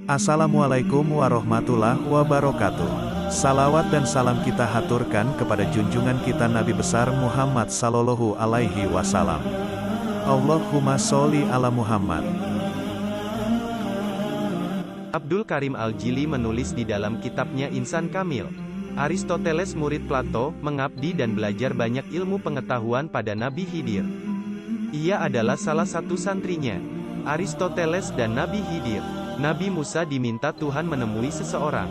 Assalamualaikum warahmatullahi wabarakatuh. Salawat dan salam kita haturkan kepada junjungan kita Nabi besar Muhammad sallallahu alaihi wasallam. Allahumma sholli ala Muhammad. Abdul Karim Al-Jili menulis di dalam kitabnya Insan Kamil. Aristoteles murid Plato, mengabdi dan belajar banyak ilmu pengetahuan pada Nabi Khidir. Ia adalah salah satu santrinya. Aristoteles dan Nabi Khidir. Nabi Musa diminta Tuhan menemui seseorang.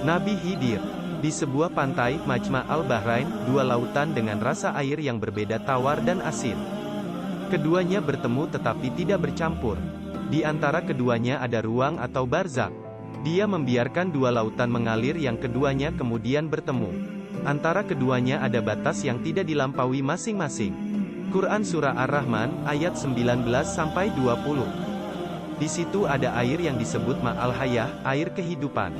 Nabi Khidir. Di sebuah pantai, Majma' al-Bahrain, dua lautan dengan rasa air yang berbeda tawar dan asin. Keduanya bertemu tetapi tidak bercampur. Di antara keduanya ada ruang atau barzak. Dia membiarkan dua lautan mengalir yang keduanya kemudian bertemu. Antara keduanya ada batas yang tidak dilampaui masing-masing. Quran Surah Ar-Rahman, ayat 19-20. Di situ ada air yang disebut Ma'al Hayah, air kehidupan.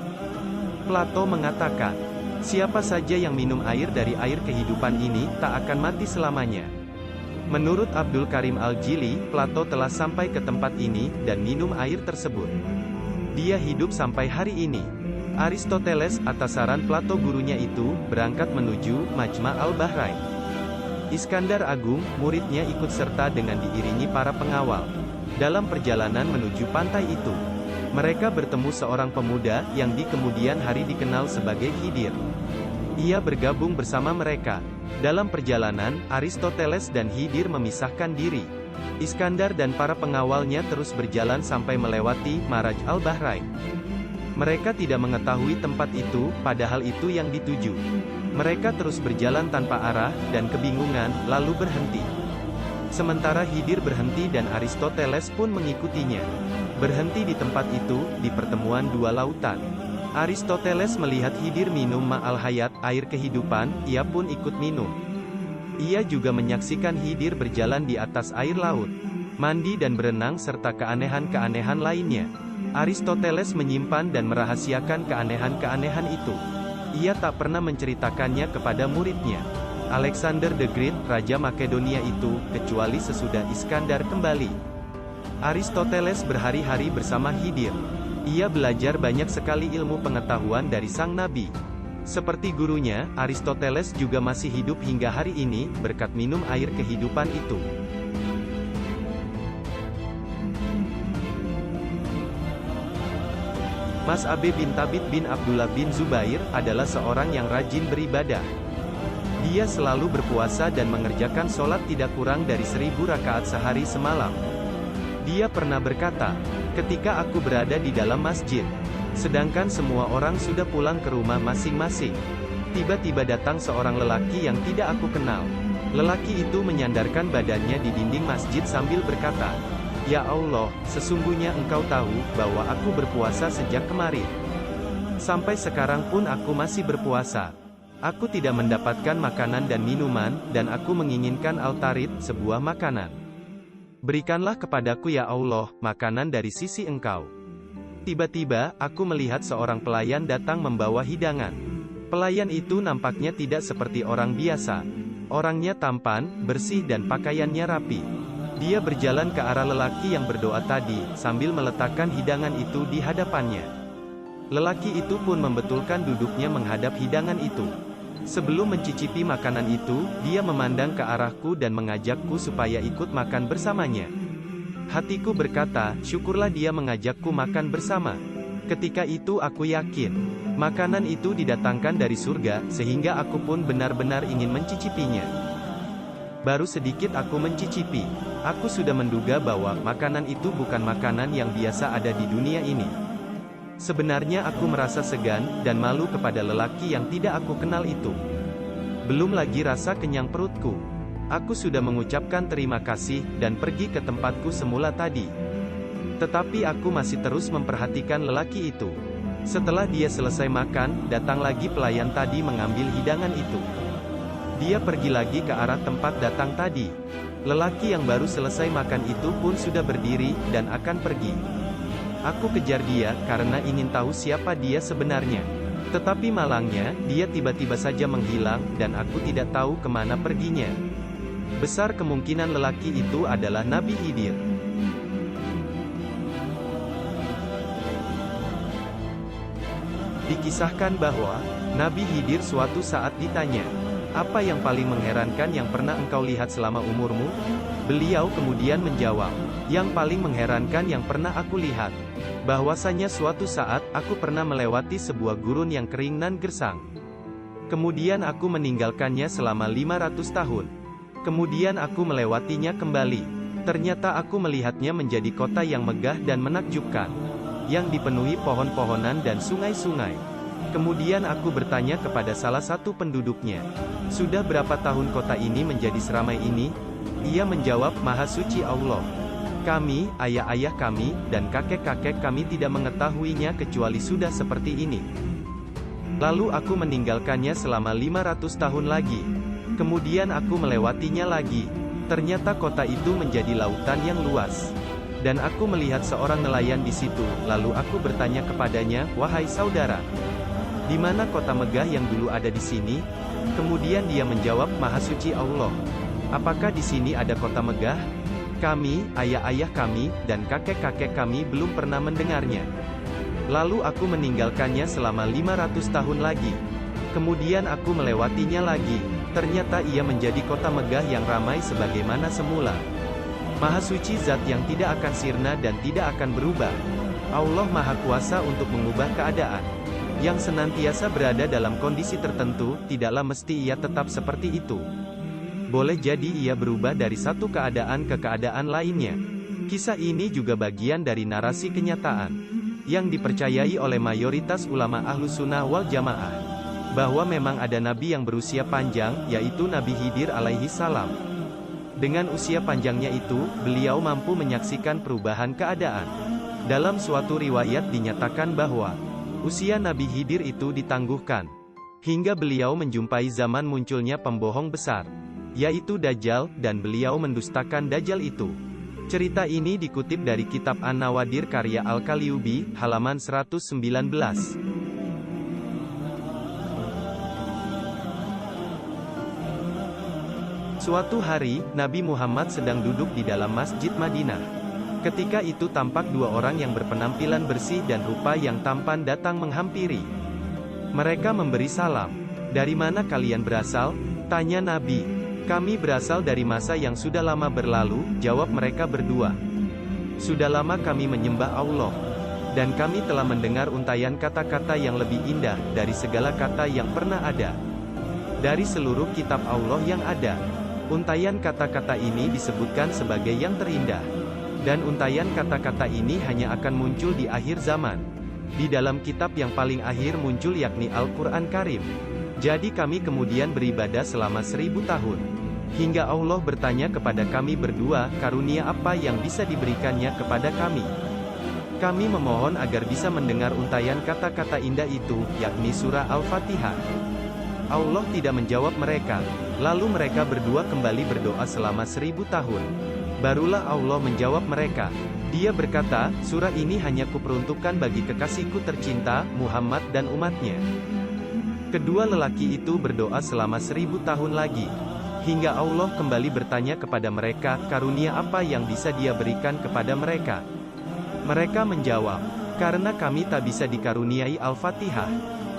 Plato mengatakan, siapa saja yang minum air dari air kehidupan ini, tak akan mati selamanya. Menurut Abdul Karim Al-Jili, Plato telah sampai ke tempat ini, dan minum air tersebut. Dia hidup sampai hari ini. Aristoteles, atas saran Plato gurunya itu, berangkat menuju Majma' al-Bahrain. Iskandar Agung, muridnya ikut serta dengan diiringi para pengawal. Dalam perjalanan menuju pantai itu, mereka bertemu seorang pemuda, yang di kemudian hari dikenal sebagai Khidir. Ia bergabung bersama mereka. Dalam perjalanan, Aristoteles dan Khidir memisahkan diri. Iskandar dan para pengawalnya terus berjalan sampai melewati Maraj al-Bahrain. Mereka tidak mengetahui tempat itu, padahal itu yang dituju. Mereka terus berjalan tanpa arah, dan kebingungan, lalu berhenti. Sementara Khidir berhenti dan Aristoteles pun mengikutinya. Berhenti di tempat itu, di pertemuan dua lautan. Aristoteles melihat Khidir minum Ma'al Hayat, air kehidupan, ia pun ikut minum. Ia juga menyaksikan Khidir berjalan di atas air laut, mandi dan berenang serta keanehan-keanehan lainnya. Aristoteles menyimpan dan merahasiakan keanehan-keanehan itu. Ia tak pernah menceritakannya kepada muridnya. Alexander the Great, Raja Makedonia itu, kecuali sesudah Iskandar kembali. Aristoteles berhari-hari bersama Khidir. Ia belajar banyak sekali ilmu pengetahuan dari sang nabi. Seperti gurunya, Aristoteles juga masih hidup hingga hari ini, berkat minum air kehidupan itu. Mas Abe bin Tabit bin Abdullah bin Zubair, adalah seorang yang rajin beribadah. Dia selalu berpuasa dan mengerjakan sholat tidak kurang dari 1000 rakaat sehari semalam. Dia pernah berkata, ketika aku berada di dalam masjid, sedangkan semua orang sudah pulang ke rumah masing-masing, tiba-tiba datang seorang lelaki yang tidak aku kenal. Lelaki itu menyandarkan badannya di dinding masjid sambil berkata, "Ya Allah, sesungguhnya Engkau tahu bahwa aku berpuasa sejak kemarin. Sampai sekarang pun aku masih berpuasa. Aku tidak mendapatkan makanan dan minuman, dan aku menginginkan al-tarid, sebuah makanan. Berikanlah kepadaku ya Allah, makanan dari sisi Engkau." Tiba-tiba, aku melihat seorang pelayan datang membawa hidangan. Pelayan itu nampaknya tidak seperti orang biasa. Orangnya tampan, bersih dan pakaiannya rapi. Dia berjalan ke arah lelaki yang berdoa tadi, sambil meletakkan hidangan itu di hadapannya. Lelaki itu pun membetulkan duduknya menghadap hidangan itu. Sebelum mencicipi makanan itu, dia memandang ke arahku dan mengajakku supaya ikut makan bersamanya. Hatiku berkata, syukurlah dia mengajakku makan bersama. Ketika itu aku yakin, makanan itu didatangkan dari surga, sehingga aku pun benar-benar ingin mencicipinya. Baru sedikit aku mencicipi, aku sudah menduga bahwa makanan itu bukan makanan yang biasa ada di dunia ini. Sebenarnya aku merasa segan, dan malu kepada lelaki yang tidak aku kenal itu. Belum lagi rasa kenyang perutku. Aku sudah mengucapkan terima kasih, dan pergi ke tempatku semula tadi. Tetapi aku masih terus memperhatikan lelaki itu. Setelah dia selesai makan, datang lagi pelayan tadi mengambil hidangan itu. Dia pergi lagi ke arah tempat datang tadi. Lelaki yang baru selesai makan itu pun sudah berdiri, dan akan pergi. Aku kejar dia, karena ingin tahu siapa dia sebenarnya. Tetapi malangnya, dia tiba-tiba saja menghilang, dan aku tidak tahu kemana perginya. Besar kemungkinan lelaki itu adalah Nabi Khidir. Dikisahkan bahwa, Nabi Khidir suatu saat ditanya, "Apa yang paling mengherankan yang pernah engkau lihat selama umurmu?" Beliau kemudian menjawab, "Yang paling mengherankan yang pernah aku lihat, bahwasanya suatu saat aku pernah melewati sebuah gurun yang kering nan gersang. Kemudian aku meninggalkannya selama 500 tahun. Kemudian aku melewatinya kembali. Ternyata aku melihatnya menjadi kota yang megah dan menakjubkan, yang dipenuhi pohon-pohonan dan sungai-sungai. Kemudian aku bertanya kepada salah satu penduduknya, 'Sudah berapa tahun kota ini menjadi seramai ini?' Ia menjawab, 'Maha suci Allah. Kami, ayah-ayah kami, dan kakek-kakek kami tidak mengetahuinya kecuali sudah seperti ini. Lalu aku meninggalkannya selama 500 tahun lagi. Kemudian aku melewatinya lagi. Ternyata kota itu menjadi lautan yang luas. Dan aku melihat seorang nelayan di situ, lalu aku bertanya kepadanya, 'Wahai saudara, di mana kota megah yang dulu ada di sini?' Kemudian dia menjawab, 'Maha suci Allah. Apakah di sini ada kota megah? Kami, ayah-ayah kami, dan kakek-kakek kami belum pernah mendengarnya. Lalu aku meninggalkannya selama 500 tahun lagi. Kemudian aku melewatinya lagi. Ternyata ia menjadi kota megah yang ramai sebagaimana semula. Maha suci zat yang tidak akan sirna dan tidak akan berubah. Allah Maha Kuasa untuk mengubah keadaan. Yang senantiasa berada dalam kondisi tertentu, tidaklah mesti ia tetap seperti itu. Boleh jadi ia berubah dari satu keadaan ke keadaan lainnya.' Kisah ini juga bagian dari narasi kenyataan, yang dipercayai oleh mayoritas ulama Ahlus Sunnah wal Jamaah, bahwa memang ada nabi yang berusia panjang, yaitu Nabi Khidir alaihi salam. Dengan usia panjangnya itu, beliau mampu menyaksikan perubahan keadaan. Dalam suatu riwayat dinyatakan bahwa, usia Nabi Khidir itu ditangguhkan, hingga beliau menjumpai zaman munculnya pembohong besar, yaitu Dajjal, dan beliau mendustakan Dajjal itu. Cerita ini dikutip dari kitab An-Nawadir karya Al-Kalyubi, halaman 119. Suatu hari, Nabi Muhammad sedang duduk di dalam masjid Madinah. Ketika itu tampak dua orang yang berpenampilan bersih dan rupa yang tampan datang menghampiri. Mereka memberi salam. "Dari mana kalian berasal?" tanya Nabi. "Kami berasal dari masa yang sudah lama berlalu," jawab mereka berdua. "Sudah lama kami menyembah Allah. Dan kami telah mendengar untaian kata-kata yang lebih indah dari segala kata yang pernah ada. Dari seluruh kitab Allah yang ada. Untaian kata-kata ini disebutkan sebagai yang terindah. Dan untaian kata-kata ini hanya akan muncul di akhir zaman. Di dalam kitab yang paling akhir muncul yakni Al-Quran Karim. Jadi kami kemudian beribadah selama 1000 tahun. Hingga Allah bertanya kepada kami berdua, karunia apa yang bisa diberikannya kepada kami. Kami memohon agar bisa mendengar untaian kata-kata indah itu, yakni surah Al-Fatihah. Allah tidak menjawab mereka. Lalu mereka berdua kembali berdoa selama 1000 tahun. Barulah Allah menjawab mereka. Dia berkata, surah ini hanya kuperuntukkan bagi kekasihku tercinta, Muhammad dan umatnya. Kedua lelaki itu berdoa selama 1000 tahun lagi. Hingga Allah kembali bertanya kepada mereka, karunia apa yang bisa dia berikan kepada mereka. Mereka menjawab, karena kami tak bisa dikaruniai Al-Fatihah.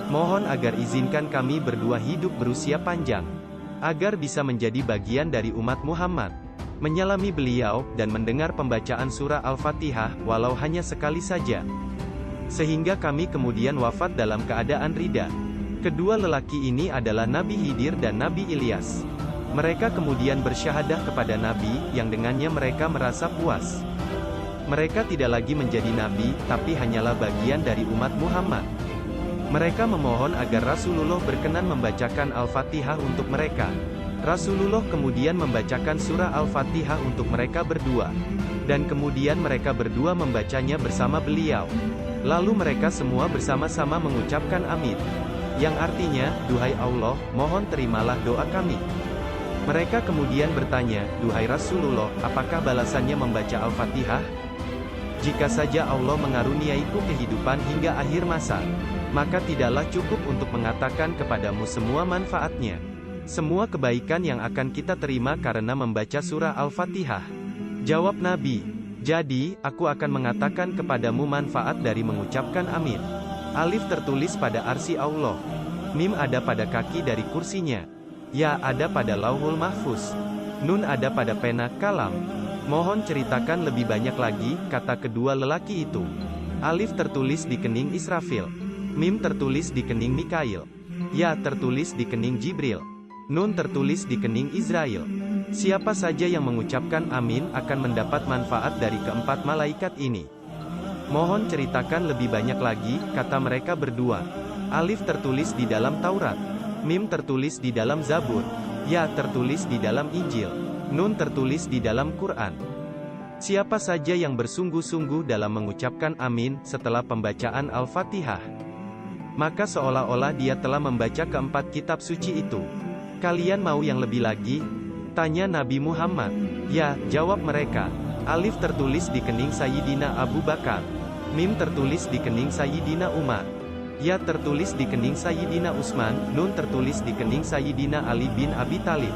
Mohon agar izinkan kami berdua hidup berusia panjang, agar bisa menjadi bagian dari umat Muhammad. Menyalami beliau, dan mendengar pembacaan surah Al-Fatihah, walau hanya sekali saja. Sehingga kami kemudian wafat dalam keadaan ridha. Kedua lelaki ini adalah Nabi Khidir dan Nabi Ilyas. Mereka kemudian bersyahadah kepada Nabi, yang dengannya mereka merasa puas. Mereka tidak lagi menjadi Nabi, tapi hanyalah bagian dari umat Muhammad. Mereka memohon agar Rasulullah berkenan membacakan Al-Fatihah untuk mereka. Rasulullah kemudian membacakan surah Al-Fatihah untuk mereka berdua. Dan kemudian mereka berdua membacanya bersama beliau. Lalu mereka semua bersama-sama mengucapkan amin. Yang artinya, duhai Allah, mohon terimalah doa kami. Mereka kemudian bertanya, duhai Rasulullah, apakah balasannya membaca Al-Fatihah? Jika saja Allah mengaruniaiku kehidupan hingga akhir masa, maka tidaklah cukup untuk mengatakan kepadamu semua manfaatnya. Semua kebaikan yang akan kita terima karena membaca surah Al-Fatihah. Jawab Nabi, jadi, aku akan mengatakan kepadamu manfaat dari mengucapkan amin. Alif tertulis pada arsy Allah. Mim ada pada kaki dari kursinya. Ya ada pada lauhul mahfuz. Nun ada pada pena, kalam. Mohon ceritakan lebih banyak lagi, kata kedua lelaki itu. Alif tertulis di kening Israfil. Mim tertulis di kening Mikail. Ya tertulis di kening Jibril. Nun tertulis di kening Israel. Siapa saja yang mengucapkan amin akan mendapat manfaat dari keempat malaikat ini. Mohon ceritakan lebih banyak lagi, kata mereka berdua. Alif tertulis di dalam Taurat. Mim tertulis di dalam Zabur. Ya tertulis di dalam Injil. Nun tertulis di dalam Quran. Siapa saja yang bersungguh-sungguh dalam mengucapkan amin setelah pembacaan Al-Fatihah, maka seolah-olah dia telah membaca keempat kitab suci itu. Kalian mau yang lebih lagi? Tanya Nabi Muhammad. Ya, jawab mereka. Alif tertulis di kening Sayyidina Abu Bakar. Mim tertulis di kening Sayyidina Umar. Ya tertulis di kening Sayyidina Utsman. Nun tertulis di kening Sayyidina Ali bin Abi Thalib.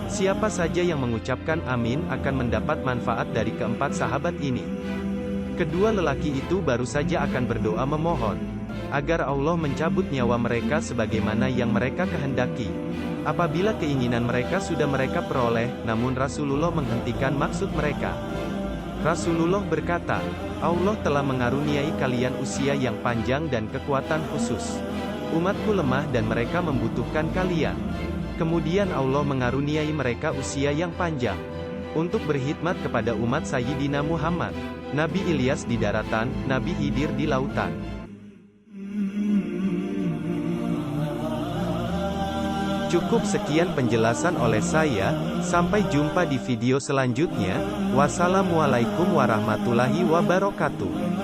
Siapa saja yang mengucapkan amin akan mendapat manfaat dari keempat sahabat ini. Kedua lelaki itu baru saja akan berdoa memohon agar Allah mencabut nyawa mereka sebagaimana yang mereka kehendaki. Apabila keinginan mereka sudah mereka peroleh, namun Rasulullah menghentikan maksud mereka. Rasulullah berkata, Allah telah mengaruniai kalian usia yang panjang dan kekuatan khusus. Umatku lemah dan mereka membutuhkan kalian. Kemudian Allah mengaruniai mereka usia yang panjang untuk berkhidmat kepada umat Sayyidina Muhammad. Nabi Ilyas di daratan, Nabi Khidir di lautan. Cukup sekian penjelasan oleh saya, sampai jumpa di video selanjutnya. Wassalamualaikum warahmatullahi wabarakatuh.